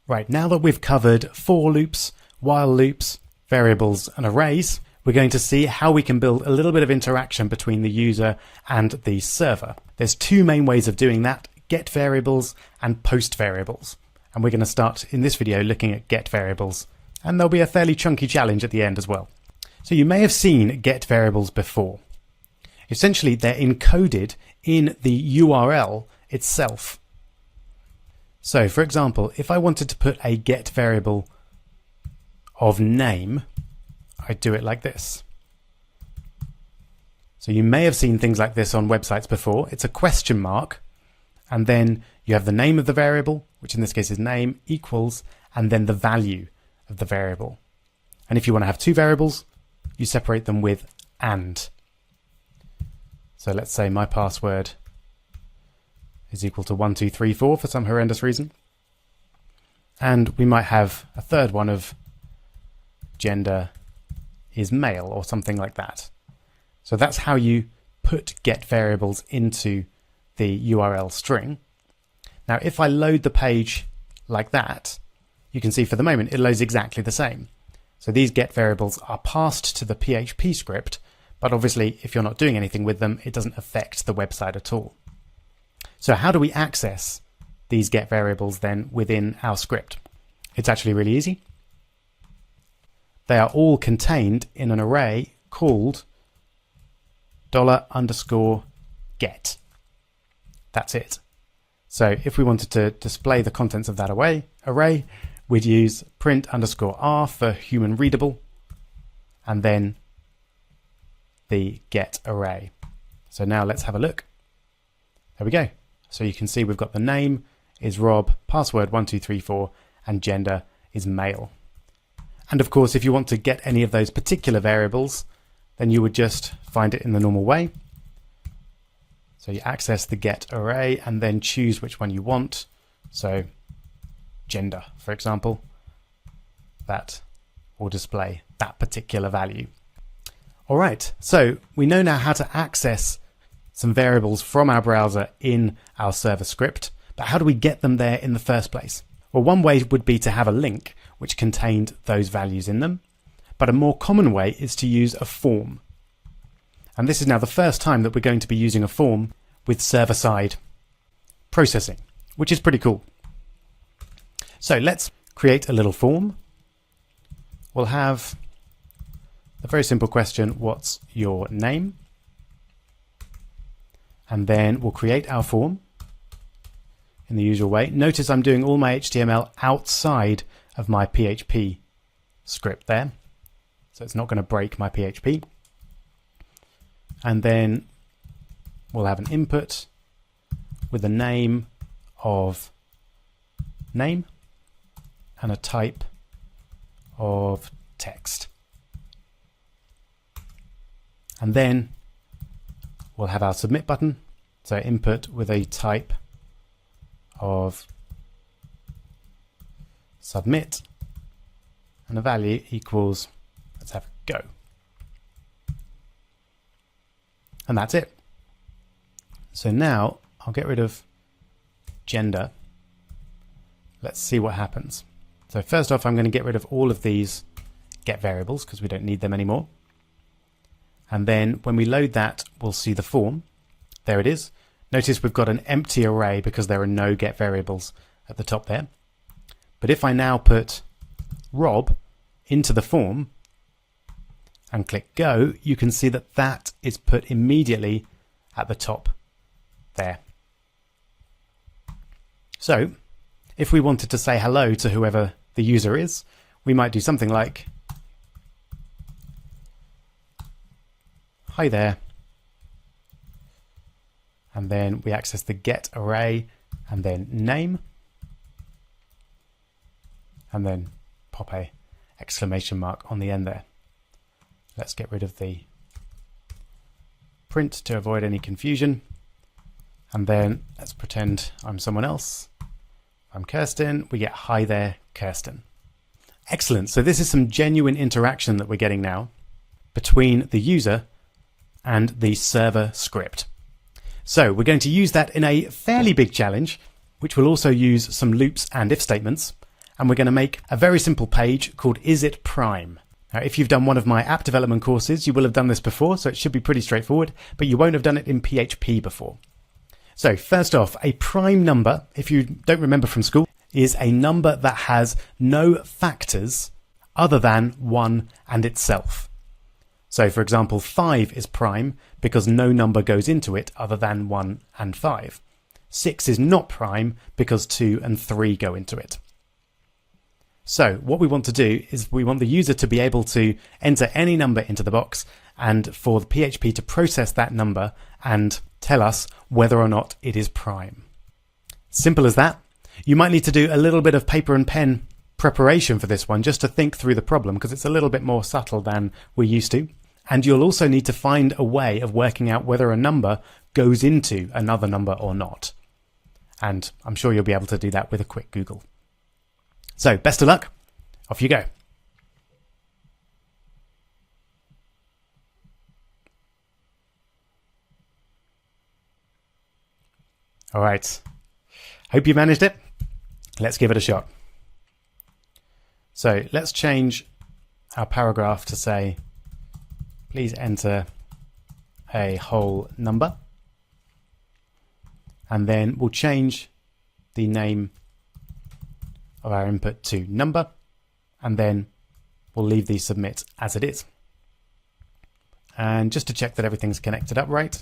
Right, now that we've covered for loops, while loops, variables and arrays, we're going to see how we can build a little bit of interaction between the user and the server. There's two main ways of doing that: get variables and post variables. And we're going to start in this video looking at get variables, and there'll be a fairly chunky challenge at the end as well. So you may have seen get variables before. Essentially, they're encoded in the URL itself. So for example, if I wanted to put a get variable of name, I'd do it like this. So you may have seen things like this on websites before. It's a question mark, and then you have the name of the variable, which in this case is name, equals, and then the value of the variable. And if you want to have two variables, you separate them with and. So let's say my password is equal to 1234 for some horrendous reason. And we might have a third one of gender is male or something like that. So that's how you put get variables into the URL string. Now, if I load the page like that, you can see for the moment it loads exactly the same. So these get variables are passed to the PHP script, but obviously if you're not doing anything with them, it doesn't affect the website at all. So how do we access these get variables then within our script? It's actually really easy. They are all contained in an array called $_get. That's it. So if we wanted to display the contents of that array, we'd use print_r for human readable, and then the get array. So now let's have a look. There we go. So you can see we've got the name is Rob, password 1234, and gender is male. And of course, if you want to get any of those particular variables, then you would just find it in the normal way. So you access the get array and then choose which one you want. So gender, for example, that will display that particular value. All right, so we know now how to access some variables from our browser in our server script, but how do we get them there in the first place? Well, one way would be to have a link which contained those values in them, but a more common way is to use a form. And this is now the first time that we're going to be using a form with server-side processing, which is pretty cool. So let's create a little form. We'll have a very simple question: what's your name? And then we'll create our form in the usual way. Notice I'm doing all my HTML outside of my PHP script there, so it's not going to break my PHP. And then we'll have an input with a name of name and a type of text. And then we'll have our submit button, so input with a type of submit and a value equals, let's have a go. And that's it. So now I'll get rid of gender. Let's see what happens. So first off, I'm going to get rid of all of these get variables because we don't need them anymore. And then when we load that, we'll see the form. There it is. Notice we've got an empty array because there are no get variables at the top there. But if I now put Rob into the form and click go, you can see that that is put immediately at the top there. So if we wanted to say hello to whoever the user is, we might do something like, hi there, and then we access the get array and then name, and then pop a exclamation mark on the end there. Let's get rid of the print to avoid any confusion, and then let's pretend I'm someone else. I'm Kirsten. We get hi there, Kirsten. Excellent. So this is some genuine interaction that we're getting now between the user and the server script. So we're going to use that in a fairly big challenge, which will also use some loops and if statements. and we're going to make a very simple page called Is It Prime? Now, if you've done one of my app development courses, you will have done this before, so it should be pretty straightforward, but you won't have done it in PHP before. So first off, a prime number, if you don't remember from school, is a number that has no factors other than 1 and itself. So for example, 5 is prime because no number goes into it other than 1 and 5. 6 is not prime because 2 and 3 go into it. So what we want to do is we want the user to be able to enter any number into the box and for the PHP to process that number and tell us whether or not it is prime. Simple as that. You might need to do a little bit of paper and pen preparation for this one just to think through the problem because it's a little bit more subtle than we're used to. And you'll also need to find a way of working out whether a number goes into another number or not. And I'm sure you'll be able to do that with a quick Google. So best of luck. Off you go. All right. Hope you managed it. Let's give it a shot. So let's change our paragraph to say, please enter a whole number. And then we'll change the name of our input to number, and then we'll leave the submit as it is. And just to check that everything's connected up right,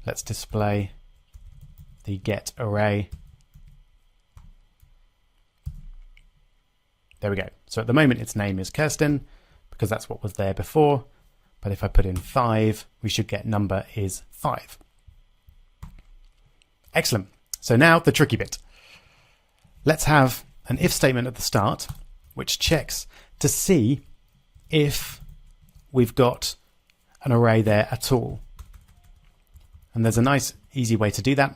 let's display the get array. There we go. So at the moment its name is Kirsten because that's what was there before, but if I put in 5, we should get number is 5. Excellent. So now the tricky bit. Let's have an if statement at the start, which checks to see if we've got an array there at all. And there's a nice easy way to do that.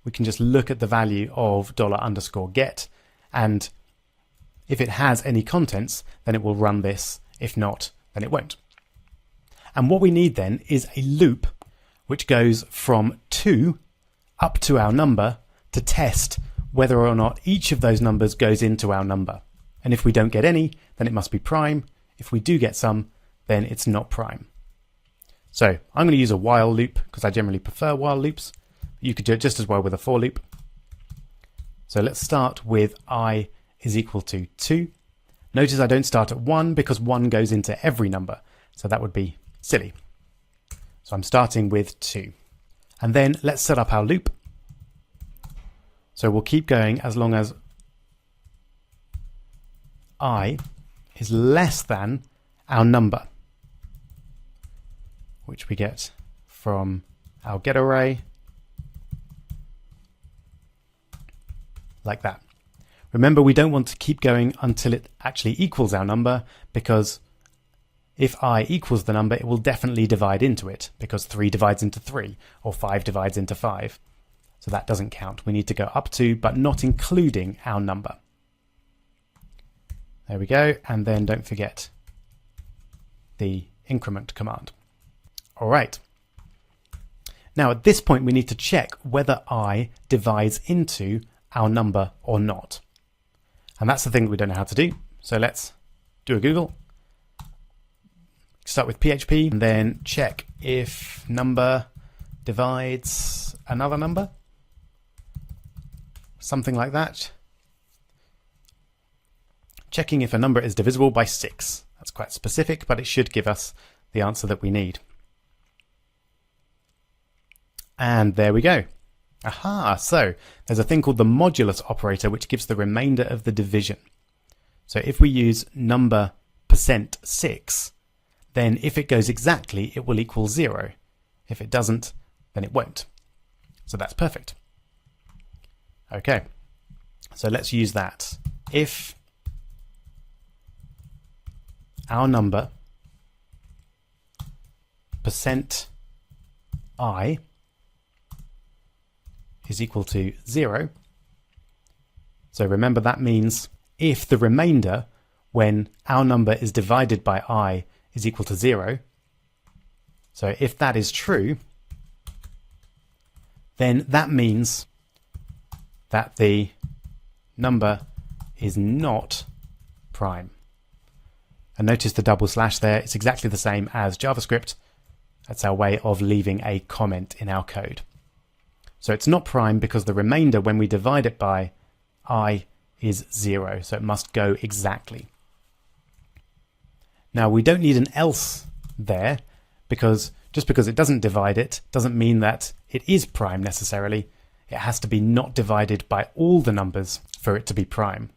We can just look at the value of $_get, and if it has any contents, then it will run this. If not, then it won't. And what we need then is a loop which goes from 2 up to our number to test whether or not each of those numbers goes into our number. And if we don't get any, then it must be prime. If we do get some, then it's not prime. So I'm going to use a while loop because I generally prefer while loops. You could do it just as well with a for loop. So let's start with I is equal to 2. Notice I don't start at 1 because 1 goes into every number. So that would be silly. So I'm starting with 2. And then let's set up our loop. So we'll keep going as long as I is less than our number, which we get from our get array, like that. Remember, we don't want to keep going until it actually equals our number, because if I equals the number, it will definitely divide into it, because 3 divides into 3, or 5 divides into 5. So that doesn't count. We need to go up to, but not including our number. There we go. And then don't forget the increment command. All right. Now at this point, we need to check whether I divides into our number or not. And that's the thing we don't know how to do. So let's do a Google. Start with PHP and then check if number divides another number. Something like that. Checking if a number is divisible by 6. That's quite specific, but it should give us the answer that we need. And there we go. Aha, so there's a thing called the modulus operator, which gives the remainder of the division. So if we use number %6, then if it goes exactly, it will equal 0. If it doesn't, then it won't. So that's perfect. Okay, so let's use that. If our number %i is equal to 0, so remember that means if the remainder when our number is divided by I is equal to 0, so if that is true, then that means that the number is not prime. And notice the double slash there. It's exactly the same as JavaScript. That's our way of leaving a comment in our code. So it's not prime because the remainder, when we divide it by I, is 0. So it must go exactly. Now we don't need an else there, because just because it doesn't divide it doesn't mean that it is prime necessarily. It has to be not divided by all the numbers for it to be prime.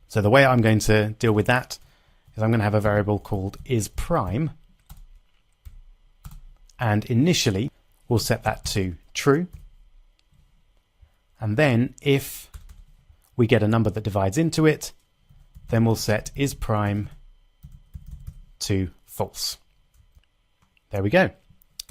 So the way I'm going to deal with that is I'm going to have a variable called isPrime, and initially we'll set that to true, and then if we get a number that divides into it, then we'll set isPrime to false. There we go.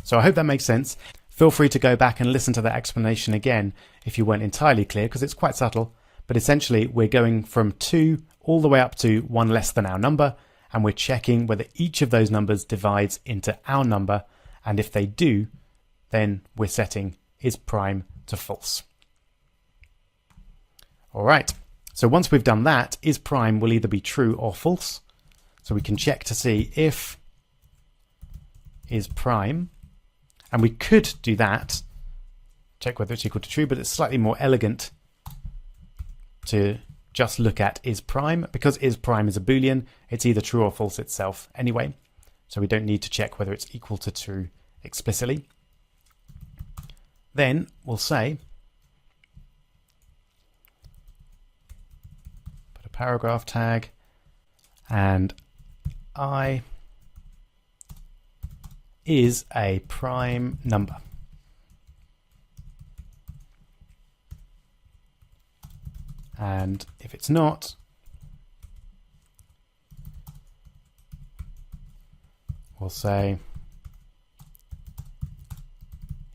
So I hope that makes sense. Feel free to go back and listen to that explanation again if you weren't entirely clear, because it's quite subtle. But essentially we're going from 2 all the way up to 1 less than our number, and we're checking whether each of those numbers divides into our number, and if they do, then we're setting isPrime to false. Alright, so once we've done that, isPrime will either be true or false. So we can check to see if isPrime, and we could do that, check whether it's equal to true, but it's slightly more elegant to just look at isPrime, because isPrime is a Boolean. It's either true or false itself anyway, so we don't need to check whether it's equal to true explicitly. Then we'll say, put a paragraph tag, and I is a prime number. And if it's not, we'll say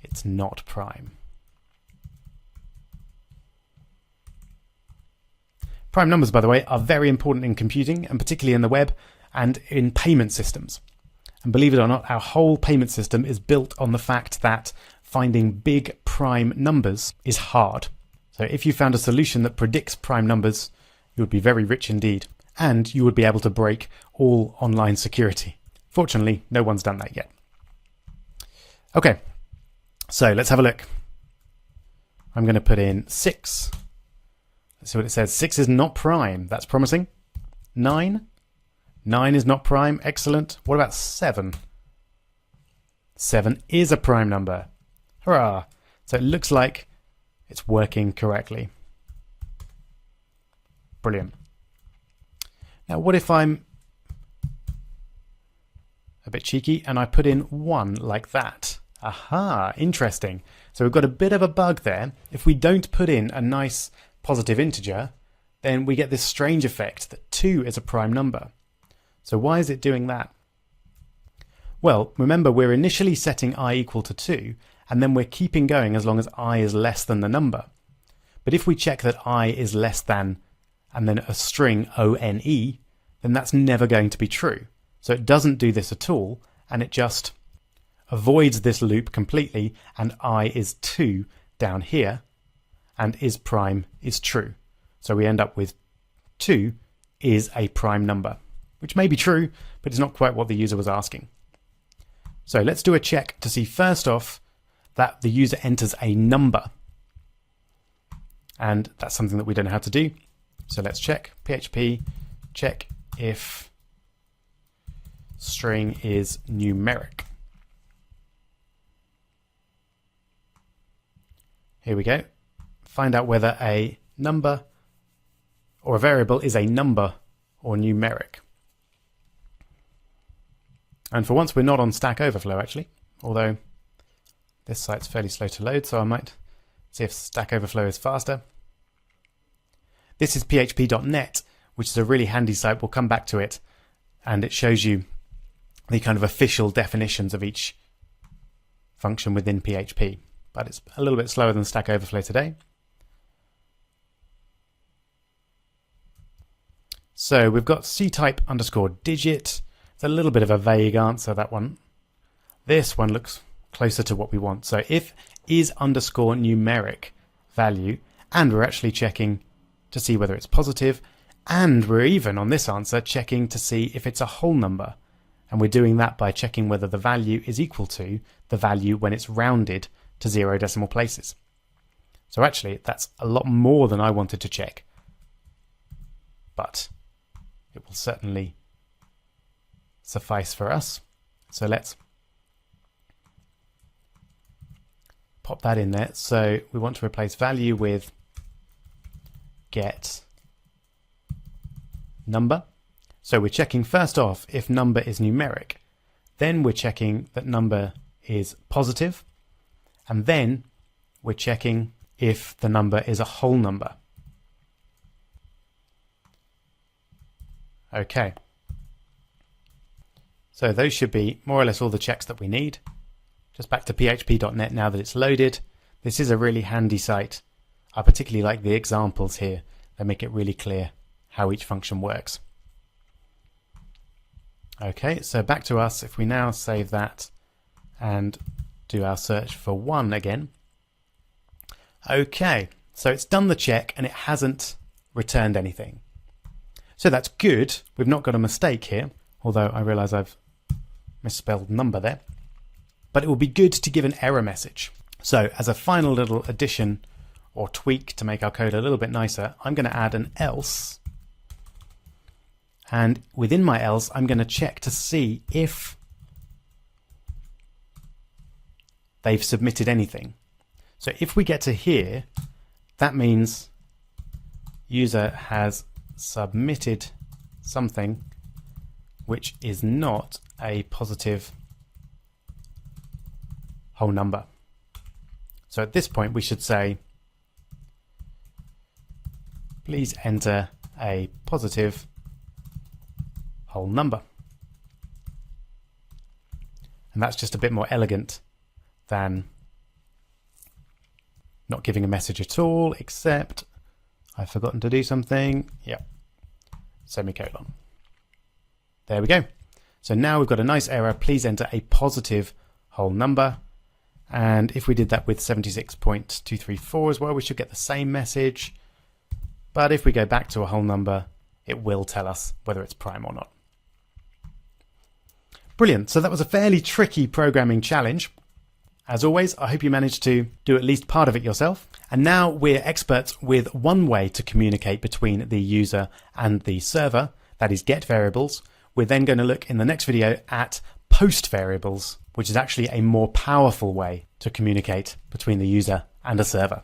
it's not prime. Prime numbers, by the way, are very important in computing, and particularly in the web and in payment systems. And believe it or not, our whole payment system is built on the fact that finding big prime numbers is hard. So if you found a solution that predicts prime numbers, you would be very rich indeed, and you would be able to break all online security. Fortunately, no one's done that yet. Okay, so let's have a look. I'm going to put in 6. Let's see what it says. 6 is not prime. That's promising. 9. 9 is not prime. Excellent. What about 7? 7 is a prime number. Hurrah! So it looks like it's working correctly. Brilliant. Now what if I'm a bit cheeky and I put in 1 like that? Aha, interesting. So we've got a bit of a bug there. If we don't put in a nice positive integer, then we get this strange effect that 2 is a prime number. So why is it doing that? Well, remember we're initially setting I equal to 2, and then we're keeping going as long as I is less than the number. But if we check that I is less than, and then a string ONE, then that's never going to be true. So it doesn't do this at all, and it just avoids this loop completely, and I is 2 down here, and isPrime is true. So we end up with 2 is a prime number, which may be true, but it's not quite what the user was asking. So let's do a check to see first off that the user enters a number. And that's something that we don't know how to do. So let's check PHP, check if string is numeric. Here we go. Find out whether a number or a variable is a number or numeric. And for once we're not on Stack Overflow actually, although this site's fairly slow to load, so I might see if Stack Overflow is faster. This is php.net, which is a really handy site. We'll come back to it, and it shows you the kind of official definitions of each function within PHP. But it's a little bit slower than Stack Overflow today. So we've got ctype underscore digit. It's a little bit of a vague answer, that one. This one looks closer to what we want. So if is underscore numeric value, and we're actually checking to see whether it's positive, and we're even on this answer checking to see if it's a whole number. And we're doing that by checking whether the value is equal to the value when it's rounded to 0 decimal places. So actually, that's a lot more than I wanted to check. But it will certainly suffice for us. So let's pop that in there. So we want to replace value with get number. So we're checking first off if number is numeric. Then we're checking that number is positive. And then we're checking if the number is a whole number. Okay. So those should be more or less all the checks that we need. Just back to php.net now that it's loaded. This is a really handy site. I particularly like the examples here. They make it really clear how each function works. Okay, so back to us. If we now save that and do our search for 1 again. Okay, so it's done the check and it hasn't returned anything. So that's good. We've not got a mistake here, although I realise I've misspelled number there. But it will be good to give an error message. So as a final little addition or tweak to make our code a little bit nicer, I'm going to add an else. And within my else, I'm going to check to see if they've submitted anything. So if we get to here, that means user has submitted something which is not a positive whole number. So at this point, we should say, please enter a positive whole number. And that's just a bit more elegant than not giving a message at all, except I've forgotten to do something. Yep. Semicolon. There we go. So now we've got a nice error. Please enter a positive whole number. And if we did that with 76.234 as well, we should get the same message. But if we go back to a whole number, it will tell us whether it's prime or not. Brilliant. So that was a fairly tricky programming challenge. As always, I hope you managed to do at least part of it yourself. And now we're experts with one way to communicate between the user and the server, that is get variables. We're then going to look in the next video at post variables, which is actually a more powerful way to communicate between the user and a server.